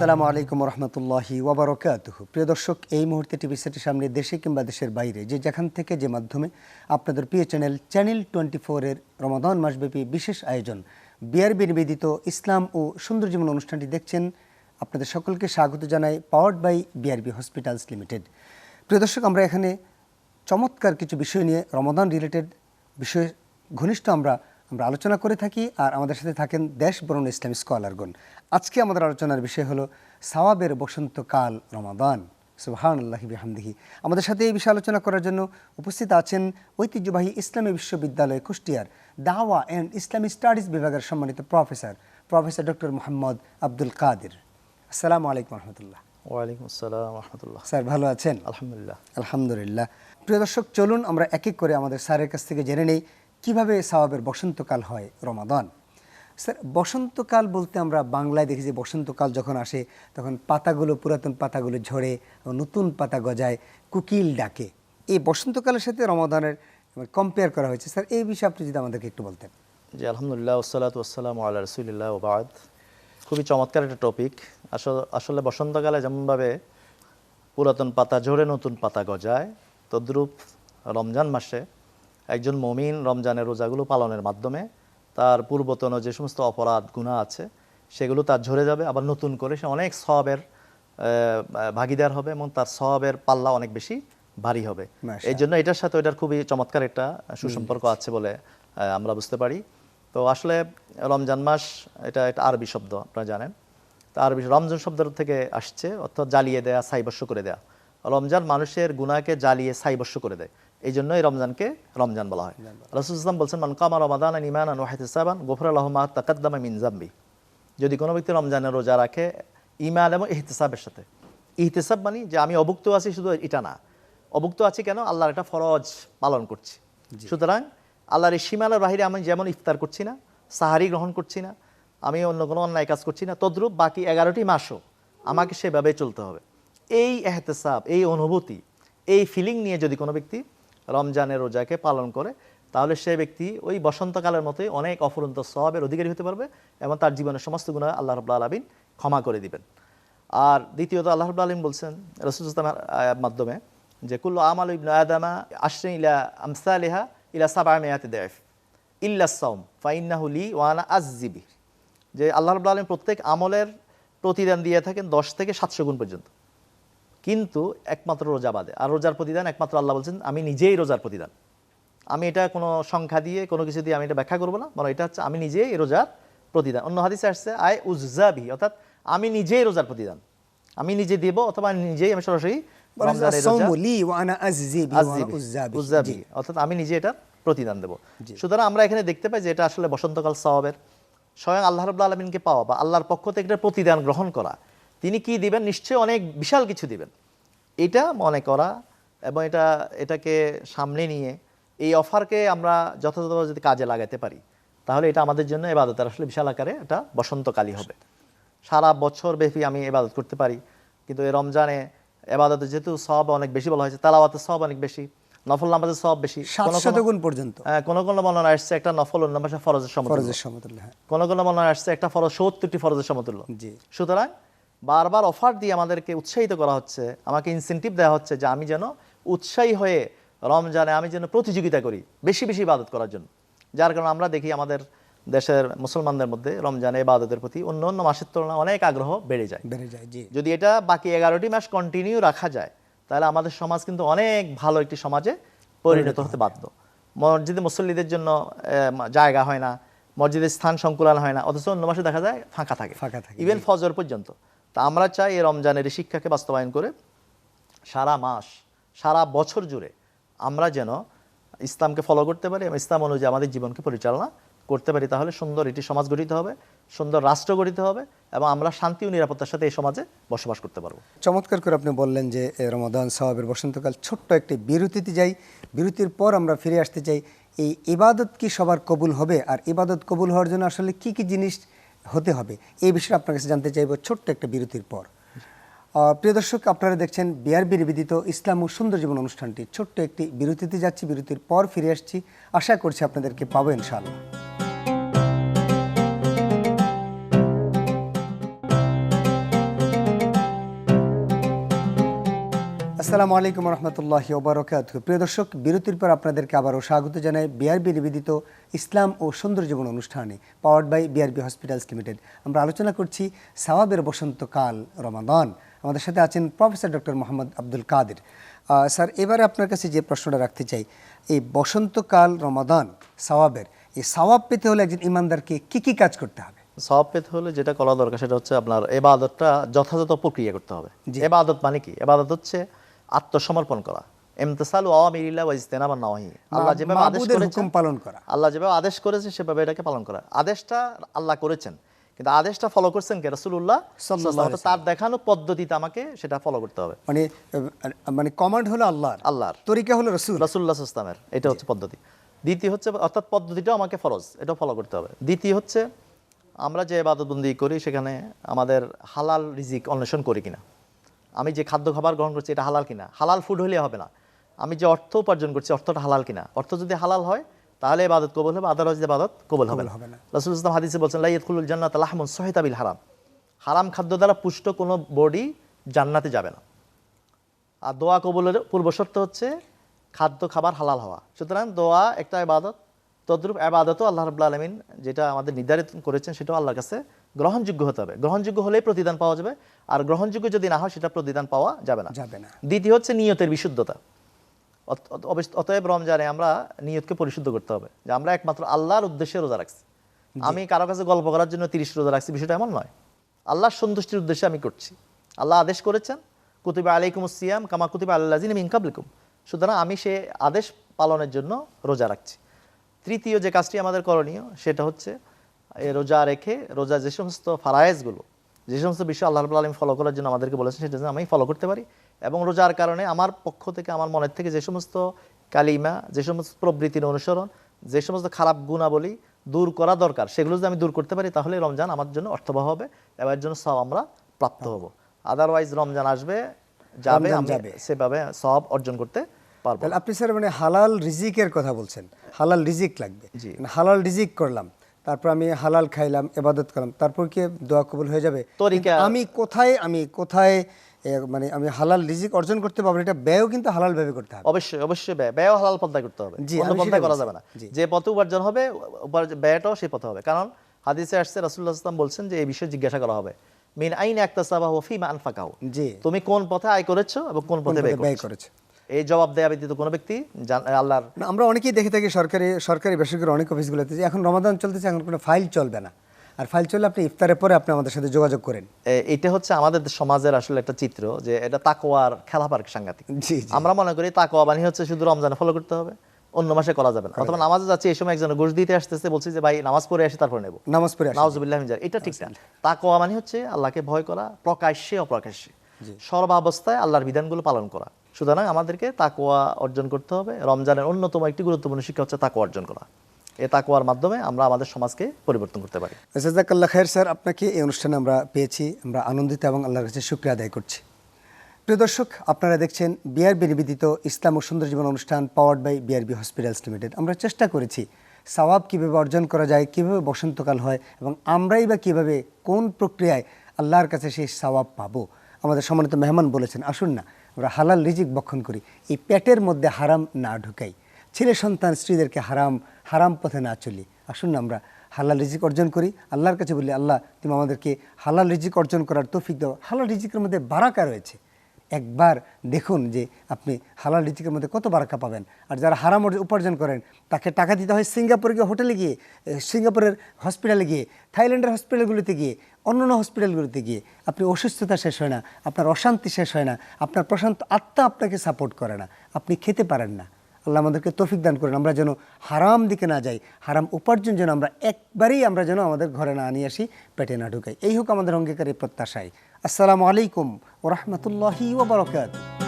আসসালামু আলাইকুম রহমতুল্লাহি ওয়াবারাকাতুহু। প্রিয় দর্শক, এই মুহূর্তে টিভি সেটের সামনে দেশে কিংবা দেশের বাইরে যে যেখান থেকে যে মাধ্যমে আপনাদের প্রিয় চ্যানেল 24-এর রমাদান মাসব্যাপী বিশেষ আয়োজন বিআরবি নিবেদিত ইসলাম ও সুন্দর জীবন অনুষ্ঠানটি দেখছেন, আপনাদের সকলকে স্বাগত জানাই, powered by BRB hospitals limited. প্রিয় দর্শক, আমরা এখানে চমৎকার কিছু বিষয় নিয়ে রমাদান রিলেটেড বিষয়ে ঘনিষ্ঠ আমরা আলোচনা করে থাকি, আর আমাদের সাথে থাকেন দেশ বরণ ইসলামী স্কলারগণ। আজকে আমাদের আলোচনার বিষয় হলো সাওয়াবের বসন্তকাল রমাদান। সুবহানাল্লাহি বিহামদিহি। আমাদের সাথে এই বিষয়ে আলোচনা করার জন্য উপস্থিত আছেন ঐতিহ্যবাহী ইসলামী বিশ্ববিদ্যালয় কুষ্টিয়ার দাওয়া অ্যান্ড ইসলামী স্টাডিজ বিভাগের সম্মানিত প্রফেসর ডক্টর মোহাম্মদ আব্দুল কাদের। আসসালামু আলাইকুম রহমতুল্লাহ। ওয়ালাইকুম আসসালাম রহমতুল্লাহ। স্যার ভালো আছেন? আলহামদুলিল্লাহ। আলহামদুলিল্লাহ। প্রিয় দর্শক, চলুন আমরা এক এক করে আমাদের স্যারের কাছ থেকে জেনে নেই কিভাবে সাওয়াবের বসন্তকাল হয় রমাদান। স্যার, বসন্তকাল বলতে আমরা বাংলায় দেখি যে বসন্তকাল যখন আসে তখন পাতাগুলো, পুরাতন পাতাগুলো ঝরে, নতুন পাতা গজায়, কোকিল ডাকে। এই বসন্তকালের সাথে রমাদানের কম্পেয়ার করা হয়েছে। স্যার, এই বিষয়ে আপনি যদি আমাদেরকে একটু বলতেন। জি, আলহামদুলিল্লাহ, ওয়াসসালাতু ওয়াসসালামু আলা রাসূলিল্লাহ ওয়া বা'দ। খুবই চমৎকার একটা টপিক। আসলে বসন্তকালে যেমনভাবে পুরাতন পাতা ঝরে নতুন পাতা গজায়, তদ্রূপ রমজান মাসে একজন মুমিন রমজানের রোজাগুলো পালনের মাধ্যমে তার পূর্বতন যে সমস্ত অপরাধ গুনাহ আছে সেগুলো তার ঝরে যাবে, আবার নতুন করে সে অনেক সওয়াবের ভাগীদার হবে এবং তার সওয়াবের পাল্লা অনেক বেশি ভারী হবে। এই জন্য এটার সাথে ওইটার খুবই চমৎকার একটা সুসম্পর্ক আছে বলে আমরা বুঝতে পারি। তো আসলে রমজান মাস এটা একটা আরবি শব্দ, আপনারা জানেন। তো আরবি রমজান শব্দের থেকে আসছে, অর্থাৎ জ্বালিয়ে দেয়া, ছাইবস্য করে দেয়া। রমজান মানুষের গুনাহকে জ্বালিয়ে ছাইবস্য করে দেয়, এই জন্যই রমজানকে রমজান বলা হয়। রাসূলুল্লাহ সাল্লাল্লাহু আলাইহি ওয়াসাল্লাম বলছেন, মান কামা রমাদান ঈমানান ওয়া ইহতিসাবান গুফিরা লাহু মা তাকাদ্দামা মিন যামবি। যদি কোনো ব্যক্তি রমজানের রোজা রাখে ঈমান এবং ইহতিসাবের সাথে, ইহতিসাব মানে যে আমি অভুক্ত আছি, শুধু এটা না, অভুক্ত আছি কেন, আল্লাহর একটা ফরজ পালন করছি। সুতরাং আল্লাহর এই সীমানার বাহিরে আমি যেমন ইফতার করছি না, সাহারি গ্রহণ করছি না, আমি অন্য কোনো অন্যায় কাজ করছি না, তদ্রূপ বাকি 11টি মাসও আমাকে সেভাবে চলতে হবে। এই ইহতিসাব, এই অনুভূতি, এই ফিলিং নিয়ে যদি কোনো ব্যক্তি রমজানের রোজাকে পালন করে, তাহলে সে ব্যক্তি ওই বসন্তকালের মতোই অনেক অফুরন্ত সওয়াবের অধিকারী হতে পারবে এবং তার জীবনের সমস্ত গুনাহ আল্লাহ রাব্বুল আলামিন ক্ষমা করে দিবেন। আর দ্বিতীয়ত আল্লাহ রাব্বুল আলামিন বলছেন রাসূলুল্লাহ সাল্লাল্লাহু আলাইহি ওয়াসাল্লামের মাধ্যমে যে কুল্লু আমালু ইবনে আদামা আশরিন ইলা আমসালিহা ইলা 700 দাইফ ইল্লা সাওম ফাইন্নাহু লি ওয়া আনা আযযিবি। যে আল্লাহ রাব্বুল আলামিন প্রত্যেক আমলের প্রতিদান দিয়ে থাকেন 10 থেকে 700 গুণ পর্যন্ত, কিন্তু একমাত্র রোজা বাদে। আর রোজার প্রতিদান একমাত্র আল্লাহ বলছেন আমি নিজেই রোজার প্রতিদান। আমি এটা কোনো সংখ্যা দিয়ে কোনো কিছু দিয়ে আমি এটা ব্যাখ্যা করবো না, বরং এটা হচ্ছে আমি নিজেই এই রোজার প্রতিদান। অন্য হাদিসে আসছে আয় উজ্জাবি, অর্থাৎ আমি নিজেই রোজার প্রতিদান, আমি নিজে দেব, অথবা নিজেই আমি সরাসরি অর্থাৎ আমি নিজে এটা প্রতিদান দেব। সুতরাং আমরা এখানে দেখতে পাই যে এটা আসলে বসন্তকাল সওয়াবের, স্বয়ং আল্লাহ রাব্বুল আলামিনকে পাওয়া বা আল্লাহর পক্ষ থেকে একটা প্রতিদান গ্রহণ করা। তিনি কি দিবেন, নিশ্চয়ই অনেক বিশাল কিছু দিবেন, এটা মনে করা এবং এটাকে সামনে নিয়ে এই অফারকে আমরা যথাযথভাবে যদি কাজে লাগাতে পারি, তাহলে এটা আমাদের জন্য ইবাদতের আসলে বিশাল আকারে এটা বসন্তকালই হবে। সারা বছর ব্যাপী আমি ইবাদত করতে পারি, কিন্তু এই রমজানে ইবাদতের যেহেতু সওয়াব অনেক বেশি বলা হয়েছে, তেলাওয়াতের সওয়াব অনেক বেশি, নফল নামাজের সওয়াব বেশি, 700 গুণ পর্যন্ত। কোনো কোনো বর্ণনা আসছে একটা নফল অন্য ভাষায় ফরজের সমতুল্য, কোনো কোনো বর্ণনা আসছে একটা ফরজ 70টি ফরজের সমতুল্য। সুতরাং বারবার অফার দিয়ে আমাদেরকে উৎসাহিত করা হচ্ছে, আমাকে ইনসেন্টিভ দেওয়া হচ্ছে যে আমি যেন উৎসাহী হয়ে রমজানে আমি যেন প্রতিযোগিতা করি বেশি বেশি ইবাদত করার জন্য। যার কারণে আমরা দেখি আমাদের দেশের মুসলমানদের মধ্যে রমজানে ইবাদতের প্রতি অন্য অন্য মাসের তুলনায় অনেক আগ্রহ বেড়ে যায়। যদি এটা বাকি 11টি মাস কন্টিনিউ রাখা যায়, তাহলে আমাদের সমাজ কিন্তু অনেক ভালো একটি সমাজে পরিণত হতে বাধ্য। মসজিদে মুসল্লিদের জন্য জায়গা হয় না, মসজিদের স্থান সংকুলান হয় না, অথচ অন্য মাসে দেখা যায় ফাঁকা থাকে, ইভেন ফজর পর্যন্ত। তা আমরা চাই এই রমজানের এই শিক্ষাকে বাস্তবায়ন করে সারা মাস, সারা বছর জুড়ে আমরা যেন ইসলামকে ফলো করতে পারি এবং ইসলাম অনুযায়ী আমাদের জীবনকে পরিচালনা করতে পারি। তাহলে সুন্দর একটি সমাজ গঠিত হবে, সুন্দর রাষ্ট্র গঠিত হবে এবং আমরা শান্তি ও নিরাপত্তার সাথে এই সমাজে বসবাস করতে পারবো। চমৎকার করে আপনি বললেন যে রমাদান সাওয়াবের বসন্তকাল। ছোট্ট একটি বিরতিতে যাই, বিরতির পর আমরা ফিরে আসতে চাই। এই ইবাদত কি সবার কবুল হবে, আর ইবাদত কবুল হওয়ার জন্য আসলে কি কি জিনিস হতে হবে, এই বিষয়ে আপনার কাছে জানতে চাইব ছোট্ট একটা বিরতির পর। প্রিয় দর্শক, আপনারা দেখছেন বিআরবি নিবেদিত ইসলাম ও সুন্দর জীবন অনুষ্ঠানটি। ছোট্ট একটি বিরতিতে যাচ্ছি, বিরতির পর ফিরে আসছি। আশা করছি আপনাদেরকে পাবো ইনশাআল্লাহ। আসসালামু আলাইকুম রহমতুল্লাহি ওবরাকাতুহু। প্রিয় দর্শক, বিরতির পর আপনাদেরকে আবারও স্বাগত জানাই বিআরবি নিবেদিত ইসলাম ও সুন্দর জীবন অনুষ্ঠানে powered by BRB hospitals limited. আমরা আলোচনা করছি সওয়াবের বসন্তকাল রমাদান। আমাদের সাথে আছেন professor doctor Mohammad Abdul Kader. Sir, এবারে আপনার কাছে যে প্রশ্নটা রাখতে চাই, এই বসন্তকাল রমাদান সওয়াবের, এই সওয়াব পেতে হলে একজন ইমানদারকে কি কি কাজ করতে হবে? সওয়াব পেতে হলে যেটা করা দরকার সেটা হচ্ছে আপনার ইবাদতটা যথাযথ প্রক্রিয়া করতে হবে। ইবাদত মানে কি? ইবাদত হচ্ছে আত্মসমর্পণ করা, ইমতিসালু আওয়ামিরিল্লাহ ওয়া ইজতিনাবুন নাওয়াহি। আল্লাহ যেভাবে আদেশ মাবুদের করেছেন, হুকুম পালন করা। আল্লাহ যেভাবে আদেশ করেছে সেভাবে এটাকে পালন করা। আদেশটা আল্লাহ করেছেন, কিন্তু আদেশটা ফলো করছেন কে? রাসূলুল্লাহ সাল্লাল্লাহু আলাইহি ওয়াসাল্লাম। তার দেখানো পদ্ধতিতে আমাকে সেটা ফলো করতে হবে। মানে কমান্ড হলো আল্লাহর, তরিকা হলো রাসূলুল্লাহ সাল্লাল্লাহু আলাইহি ওয়াসাল্লামের, এটা হচ্ছে পদ্ধতি। দ্বিতীয় হচ্ছে, অর্থাৎ পদ্ধতিটাও আমাকে ফরজ, এটাও ফলো করতে হবে। দ্বিতীয় হচ্ছে, আমরা যে ইবাদতবন্দি করি সেখানে আমাদের হালাল রিজিক অন্বেষণ করি কিনা, আমি যে খাদ্য খাবার গ্রহণ করছি এটা হালাল কিনা। হালাল ফুড হলে হবে না, আমি যে অর্থ উপার্জন করছি অর্থটা হালাল কিনা। অর্থ যদি হালাল হয় তাহলে ইবাদত কবুল হবে, আদারওয়াইজ ইবাদত কবুল হবে না। রাসূলুল্লাহ সাল্লাল্লাহু হাদিসে বলেন, লা ইয়াদখুলুল জান্নাতা লাহমুন সুহিতা বিল হারাম। হারাম খাদ্য দ্বারা পুষ্ট কোনো বডি জান্নাতে যাবে না। আর দোয়া কবুলের পূর্ব শর্ত হচ্ছে খাদ্য খাবার হালাল হওয়া। সুতরাং দোয়া একটা ইবাদত, তদ্রূপ ইবাদতও আল্লাহ রাব্বুল আলামিন যেটা আমাদের নির্ধারিত করেছেন সেটাও আল্লাহর কাছে গ্রহণযোগ্য হতে হবে। গ্রহণযোগ্য হলেই প্রতিদান পাওয়া যাবে, আর গ্রহণযোগ্য যদি না হয় সেটা প্রতিদান পাওয়া যাবে না। দ্বিতীয় হচ্ছে নিয়তের বিশুদ্ধতা। অতএব রমজানে আমরা নিয়তকে পরিশুদ্ধ করতে হবে, যে আমরা একমাত্র আল্লাহর উদ্দেশ্যে রোজা রাখছি। আমি কারো কাছে গল্প করার জন্য 30 রোজা রাখছি, বিষয়টা এমন নয়। আল্লাহর সন্তুষ্টির উদ্দেশ্যে আমি করছি। আল্লাহ আদেশ করেছেন, কুতিবা আলাইকুমুস সিয়াম কামা কুতিবা আলাল লাযিনা মিন কাবলিকুম। সুতরাং আমি সে আদেশ পালনের জন্য রোজা রাখছি। তৃতীয় যে কাজটি আমাদের করণীয় সেটা হচ্ছে, রোজা রেখে রোজা যে সমস্ত ফারায়েজগুলো, যে সমস্ত বিষয় আল্লাহ রাব্বুল আলামিন ফলো করার জন্য আমাদেরকে বলেছেন সেটা যেন আমি ফলো করতে পারি। এবং রোজার কারণে আমার পক্ষ থেকে, আমার মনের থেকে যে সমস্ত কালিমা, যে সমস্ত প্রবৃত্তির অনুসরণ, যে সমস্ত খারাপ গুণাবলী দূর করা দরকার সেগুলো যদি আমি দূর করতে পারি তাহলে রমজান আমার জন্য অর্থবহ হবে এবং এর জন্য সওয়াব আমরা প্রাপ্ত হব। আদারওয়াইজ রমজান আসবে যাবে, আমি সেভাবে সওয়াব অর্জন করতে পারবো। তাহলে আপনি স্যার হালাল রিজিকের কথা বলছেন, হালাল রিজিক লাগবে। হালাল রিজিক করলাম, তারপর আমি হালাল খাইলাম, ইবাদত করলাম, তারপর কি দোয়া কবুল হয়ে যাবে? তরিকা আমি কোথায় মানে আমি হালাল রিজিক অর্জন করতে পারবো, এটা ব্যয়ও কিন্তু হালাল ভাবে করতে হবে। অবশ্যই ব্যয় হালাল পন্থায় করতে হবে, অন্য পন্থায় করা যাবে না। যে পথে উপার্জন হবে ব্যয়টাও সেই পথে হবে। কারণ হাদিসে আসছে, রাসূলুল্লাহ সাল্লাল্লাহু আলাইহি ওয়াসাল্লাম বলছেন যে এই বিষয়ে জিজ্ঞাসা করা হবে, মিন আইনা ইকতাসাবাহু ওয়া ফিমা আনফাকাহু। তুমি কোন পথে আয় করেছো এবং কোন পথে ব্যয় করেছো। এই জবাব দেয়া ব্যতীত কোনো ব্যক্তি আল্লাহর। আমরা অনেকেই দেখে থাকি সরকারি বেসরকারি অনেক অফিসগুলোতে, যে এখন রমাদান চলতেছে, এখন কোনো ফাইল চলবে না, আর ফাইল চললে আপনি ইফতারের পরে আপনি আমাদের সাথে যোগাযোগ করেন। এটা হচ্ছে আমাদের সমাজের আসলে একটা চিত্র, যে এটা তাকওয়ার খেলাপার সাংঘাতিক। আমরা মনে করি তাকওয়া মানে হচ্ছে শুধু রমজানে ফলো করতে হবে, অন্য মাসে করা যাবে না। অথবা নামাজে যাচ্ছে, এই সময় একজন ঘুষ দিতে আসতেছে, বলছি যে ভাই নামাজ পড়ে আসি তারপর নেব, নামাজ পড়ে নাউজুবিল্লাহ মিন যালিক। এটা ঠিক না। তাকওয়া মানে হচ্ছে আল্লাহকে ভয় করা, প্রকাশ্যে অপ্রকাশ্যে সর্বাবস্থায় আল্লাহর বিধানগুলো পালন করা। সুতরাং আমাদেরকে তাকওয়া অর্জন করতে হবে। রমজানের অন্যতম একটি গুরুত্বপূর্ণ শিক্ষা হচ্ছে তাকওয়া অর্জন করা। এই তাকওয়ার মাধ্যমে আমরা আমাদের সমাজকে পরিবর্তন করতে পারি। জাযাকাল্লাহ খায়ের স্যার, আপনাকে এই অনুষ্ঠানে আমরা পেয়েছি, আমরা আনন্দিত এবং আল্লাহর কাছে শুকরিয়া আদায় করছি। প্রিয় দর্শক, আপনারা দেখছেন বিআরবি নিবেদিত ইসলাম ও সুন্দর জীবন অনুষ্ঠান powered by BRB hospitals limited. আমরা চেষ্টা করেছি সওয়াব কীভাবে অর্জন করা যায়, কীভাবে বসন্তকাল হয়, এবং আমরাই বা কীভাবে কোন প্রক্রিয়ায় আল্লাহর কাছে সেই সওয়াব পাবো। আমাদের সম্মানিত মেহমান বলেছেন, আসুন না আমরা হালাল রিজিক ভক্ষণ করি, এই পেটের মধ্যে হারাম না ঢুকাই, ছেলে সন্তান স্ত্রীদেরকে হারাম পথে না চলি। আসুন না আমরা হালাল রিজিক অর্জন করি, আল্লাহর কাছে বলি, আল্লাহ তুমি আমাদেরকে হালাল রিজিক অর্জন করার তৌফিক দাও। হালাল রিজিকের মধ্যে বারাকা রয়েছে, একবার দেখুন যে আপনি হালাল রিজিকের মধ্যে কত বারাকা পাবেন। আর যারা হারাম উপার্জন করেন তাকে টাকা দিতে হয় সিঙ্গাপুরে গিয়ে, হোটেলে গিয়ে, সিঙ্গাপুরের হসপিটালে গিয়ে, থাইল্যান্ডের হসপিটালগুলিতে গিয়ে, অন্যান্য হসপিটালগুলিতে গিয়ে আপনি অসুস্থতা শেষ হয় না, আপনার অশান্তি শেষ হয় না, আপনার প্রশান্ত আত্মা আপনাকে সাপোর্ট করে না, আপনি খেতে পারেন না। আল্লাহ আমাদেরকে তৌফিক দান করেন, আমরা যেন হারাম দিকে না যাই, হারাম উপার্জন যেন আমরা যেন আমাদের ঘরে না নিয়ে আসি, পেটে না ঢুকাই। এই হোক আমাদের অঙ্গীকারী প্রত্যাশায়। আসসালামু আলাইকুম ওয়া রাহমাতুল্লাহি ওয়া বারাকাতুহু।